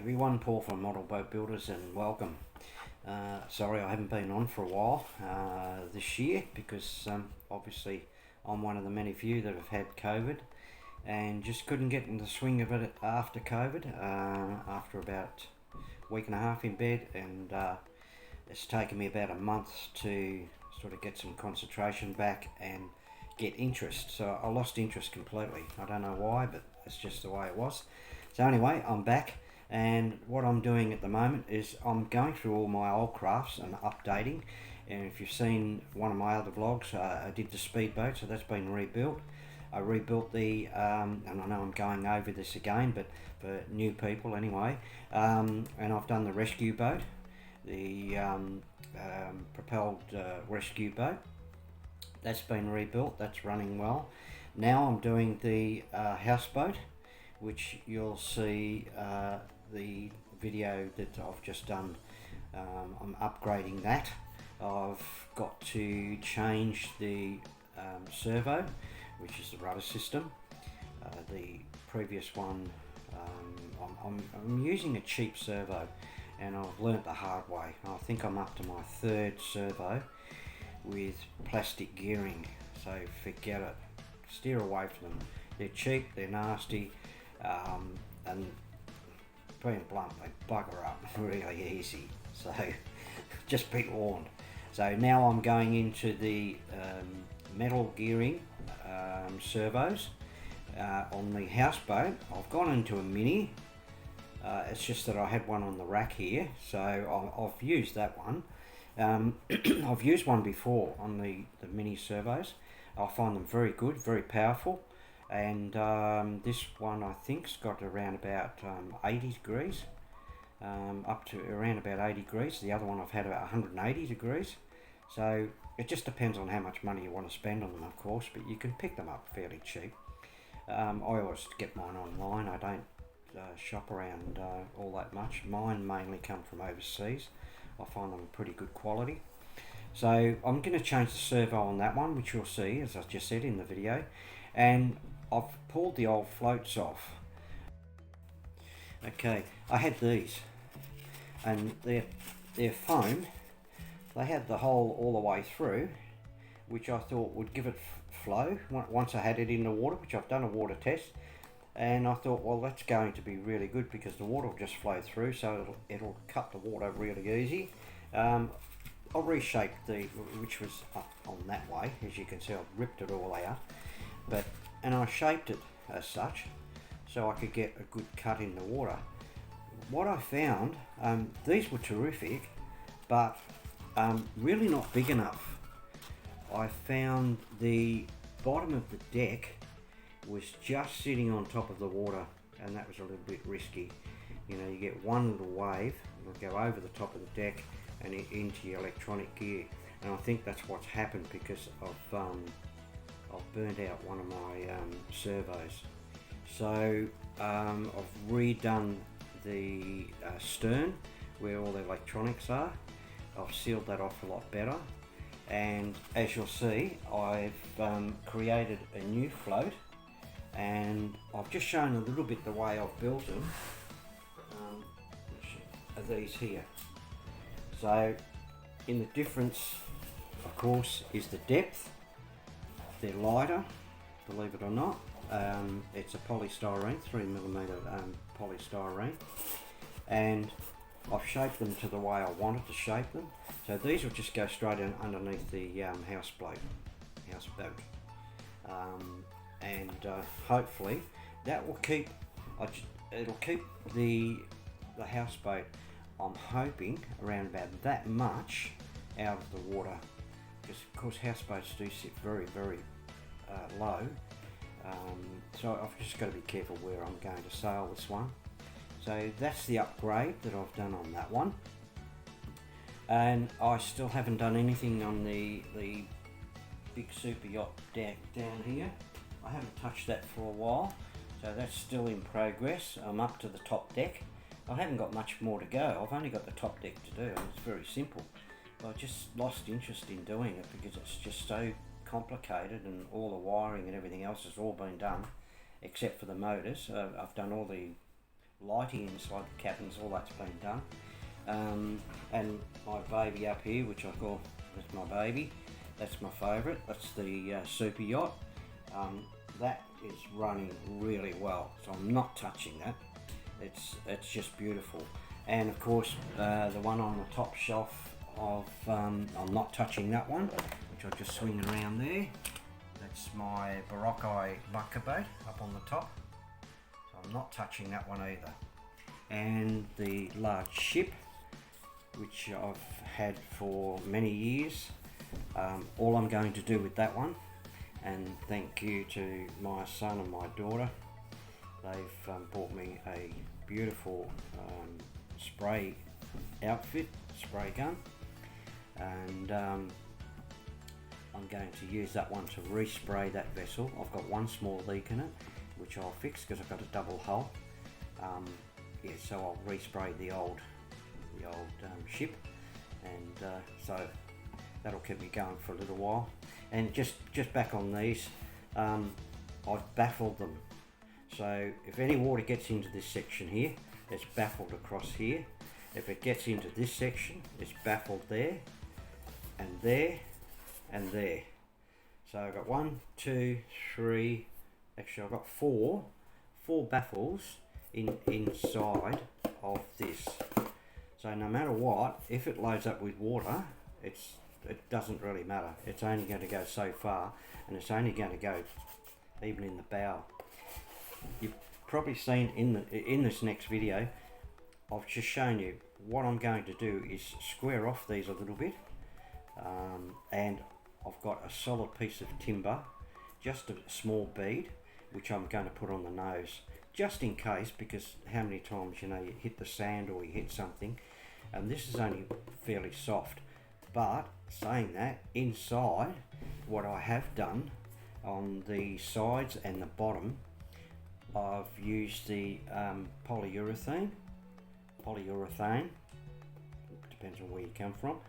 everyone, Paul from Model Boat Builders, and welcome. Sorry I haven't been on for a while this year because obviously I'm one of the many few that have had COVID and just couldn't get in the swing of it after COVID, after about a week and a half in bed, and it's taken me about a month to sort of get some concentration back and get interest. So I lost interest completely. I don't know why, but it's just the way it was. So anyway, I'm back, and what I'm doing at the moment is I'm going through all my old crafts and updating. And if you've seen one of my other vlogs, I did the speedboat, so that's been rebuilt. I rebuilt the, and I know I'm going over this again, but for new people anyway, and I've done the rescue boat, the propelled rescue boat. That's been rebuilt, that's running well. Now I'm doing the houseboat, which you'll see the video that I've just done. I'm upgrading that. I've got to change the servo, which is the rudder system. The previous one, I'm using a cheap servo, and I've learnt the hard way. I think I'm up to my third servo with plastic gearing, so forget it. Steer away from them. They're cheap, they're nasty, and being blunt, they bugger up really easy, so just be warned. So now I'm going into the metal gearing servos on the houseboat. I've gone into a mini. It's just that I had one on the rack here, so I've used that one. I've used one before on the mini servos. I find them very good, very powerful, and this one I think's got around about 80 degrees, up to around about 80 degrees. The other one I've had about 180 degrees, so it just depends on how much money you want to spend on them, of course, but you can pick them up fairly cheap. I always get mine online. I don't shop around all that much. Mine mainly come from overseas. I find them pretty good quality. So I'm going to change the servo on that one, which you'll see, as I just said in the video, and I've pulled the old floats off. Okay, I had these, and they're foam. They had the hole all the way through, which I thought would give it flow once I had it in the water, which I've done a water test, and I thought, well, that's going to be really good because the water will just flow through, so it'll cut the water really easy. I reshaped which was up on that way, as you can see. I've ripped it all out, and I shaped it as such so I could get a good cut in the water. What I found, these were terrific, but really not big enough. I found the bottom of the deck was just sitting on top of the water, and that was a little bit risky. You know, you get one little wave, it'll go over the top of the deck and into your electronic gear, and I think that's what's happened because I've burned out one of my servos. So I've redone the stern where all the electronics are. I've sealed that off a lot better, and as you'll see, I've created a new float, and I've just shown a little bit the way I've built them. Are these here. So in the difference, of course, is the depth. They're lighter, believe it or not. It's a polystyrene, 3mm polystyrene, and I've shaped them to the way I wanted to shape them. So these will just go straight in underneath the houseboat, and hopefully that will keep. It'll keep the houseboat, I'm hoping, around about that much out of the water, because of course houseboats do sit very, very low. So I've just got to be careful where I'm going to sail this one. So that's the upgrade that I've done on that one, and I still haven't done anything on the big super yacht deck down here. I haven't touched that for a while, so that's still in progress. I'm up to the top deck. I haven't got much more to go. I've only got the top deck to do, and it's very simple. But I just lost interest in doing it because it's just so complicated, and all the wiring and everything else has all been done except for the motors. I've done all the lighting inside the cabins, all that's been done. And my baby up here, which I call, that's my baby, that's my favourite, that's the super yacht. That is running really well, so I'm not touching that. It's just beautiful. And of course the one on the top shelf of I'm not touching that one, which I'll just swing around there. That's my Barocci bunker boat up on the top, so I'm not touching that one either. And the large ship, which I've had for many years, all I'm going to do with that one, and thank you to my son and my daughter, they've bought me a beautiful spray outfit, spray gun, and I'm going to use that one to respray that vessel. I've got one small leak in it, which I'll fix because I've got a double hull. Yeah, so I'll respray the old ship, and so that'll keep me going for a little while. And just back on these, I've baffled them, so if any water gets into this section here, it's baffled across here. If it gets into this section, it's baffled there and there and there. So I've got 1, 2, 3, actually I've got four baffles inside of this. So no matter what, if it loads up with water, it doesn't really matter. It's only going to go so far, and it's only going to go even in the bow. You've probably seen in this next video, I've just shown you what I'm going to do is square off these a little bit, and I've got a solid piece of timber, just a small bead, which I'm going to put on the nose, just in case, because how many times, you know, you hit the sand or you hit something, and this is only fairly soft. But saying that, inside, what I have done on the sides and the bottom, I've used the polyurethane, depends on where you come from,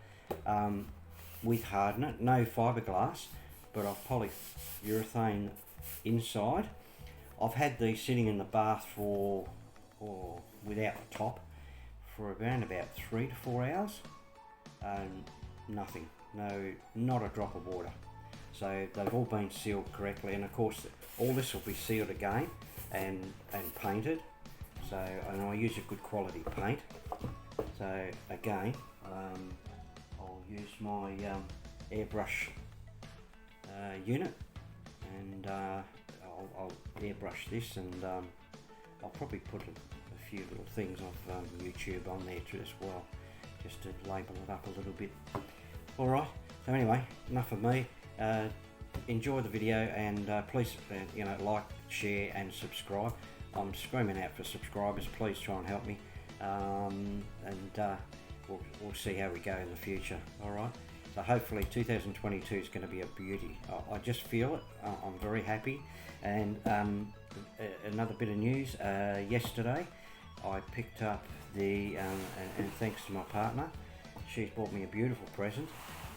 with hardener, no fiberglass, but I've polyurethane inside. I've had these sitting in the bath for, or without the top, for around about 3 to 4 hours, and nothing, not a drop of water. So they've all been sealed correctly, and of course all this will be sealed again and painted. So, and I use a good quality paint. So again, I'll use my airbrush unit, and I'll airbrush this, and I'll probably put a few little things off YouTube on there too as well, just to label it up a little bit. Alright, so anyway, enough of me. Enjoy the video, and please you know, like, share and subscribe. I'm screaming out for subscribers, please try and help me, and we'll see how we go in the future. Alright, so hopefully 2022 is going to be a beauty. I just feel it. I'm very happy. And another bit of news, yesterday I picked up the and thanks to my partner, she's bought me a beautiful present,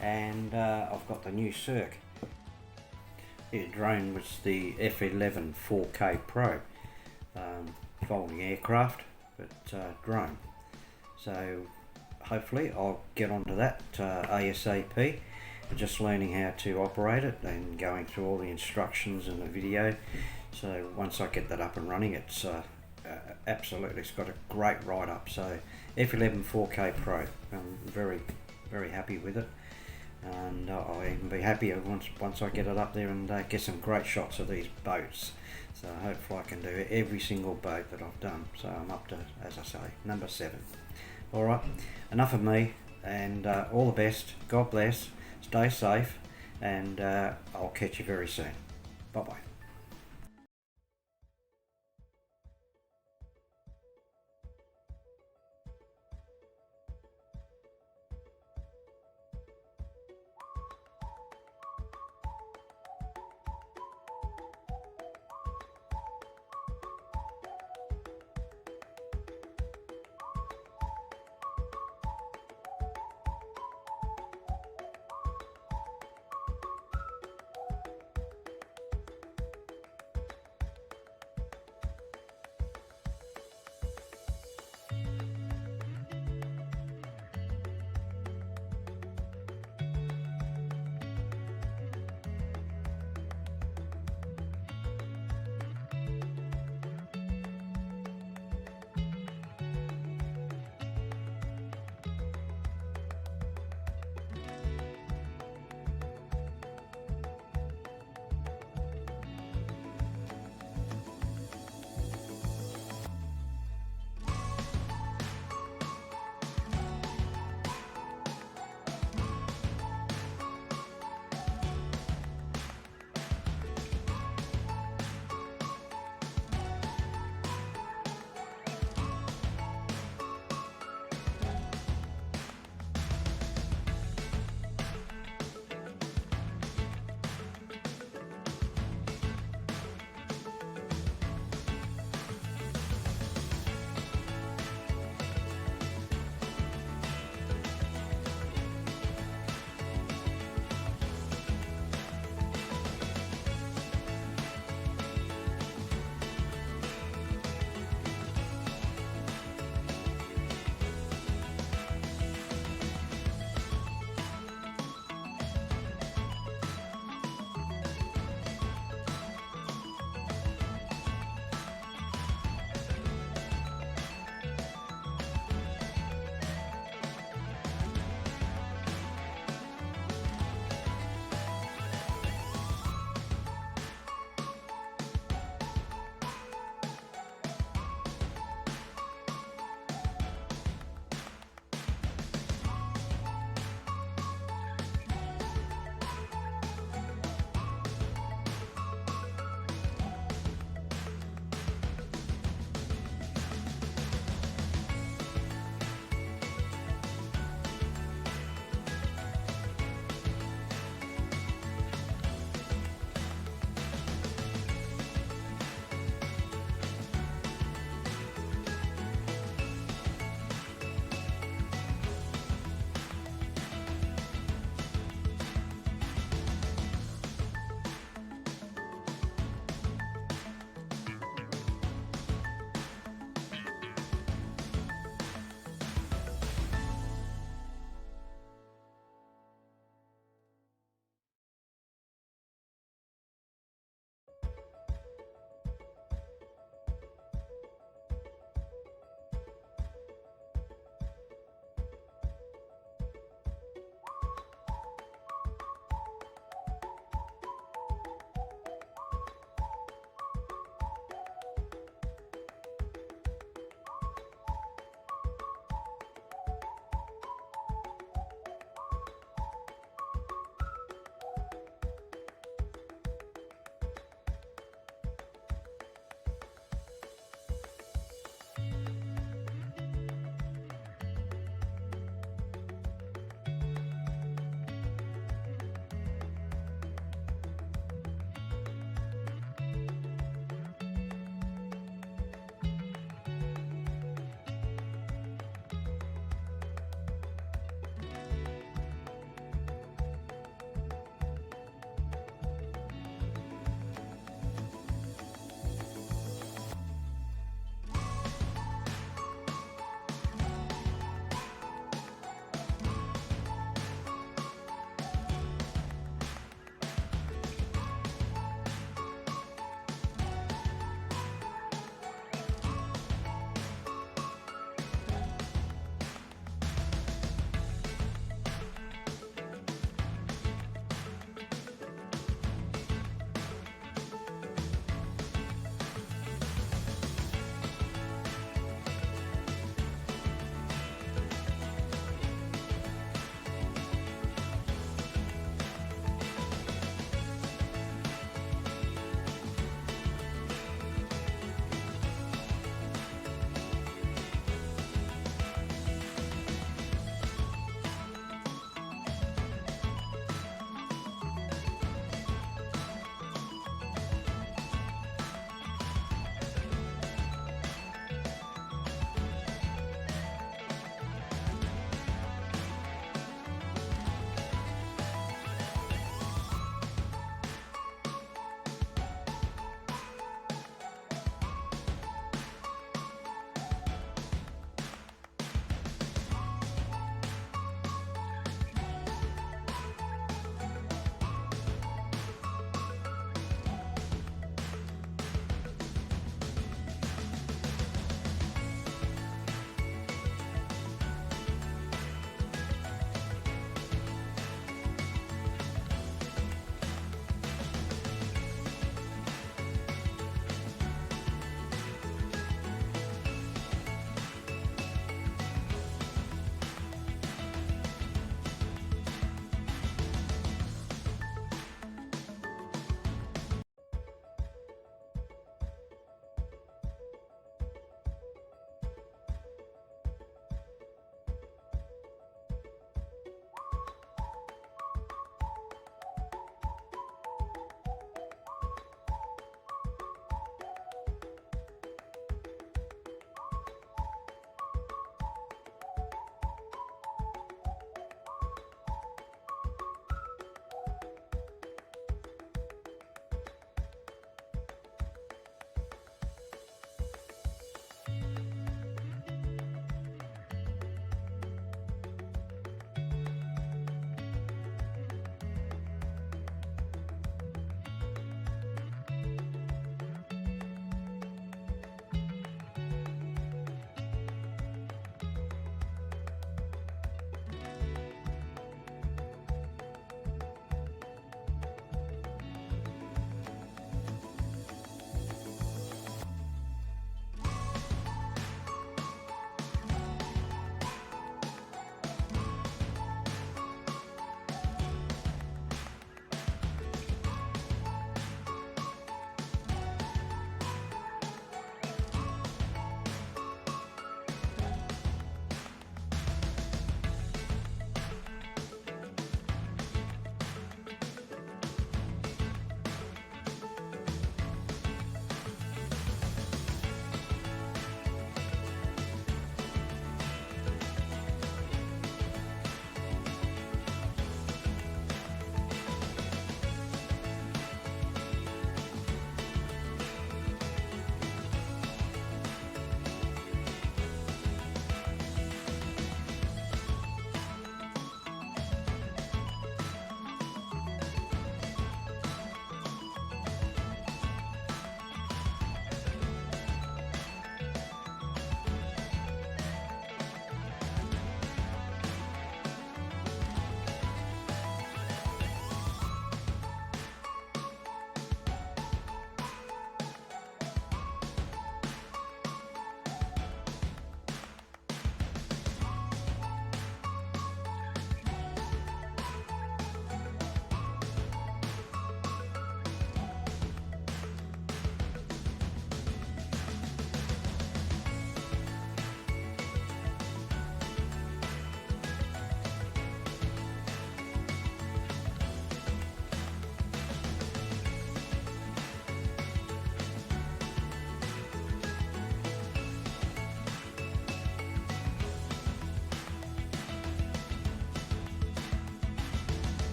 and I've got the new Cirque. The drone was the F11 4K Pro, folding aircraft, but drone. So hopefully I'll get onto that ASAP. Just learning how to operate it and going through all the instructions and the video. So once I get that up and running, it's absolutely, it's got a great write-up. So F11 4K Pro, I'm very, very happy with it, and I'll even be happier once I get it up there and get some great shots of these boats. So hopefully I can do every single boat that I've done. So I'm up to, as I say, number 7. Alright, enough of me, and all the best. God bless, stay safe, and I'll catch you very soon. Bye bye.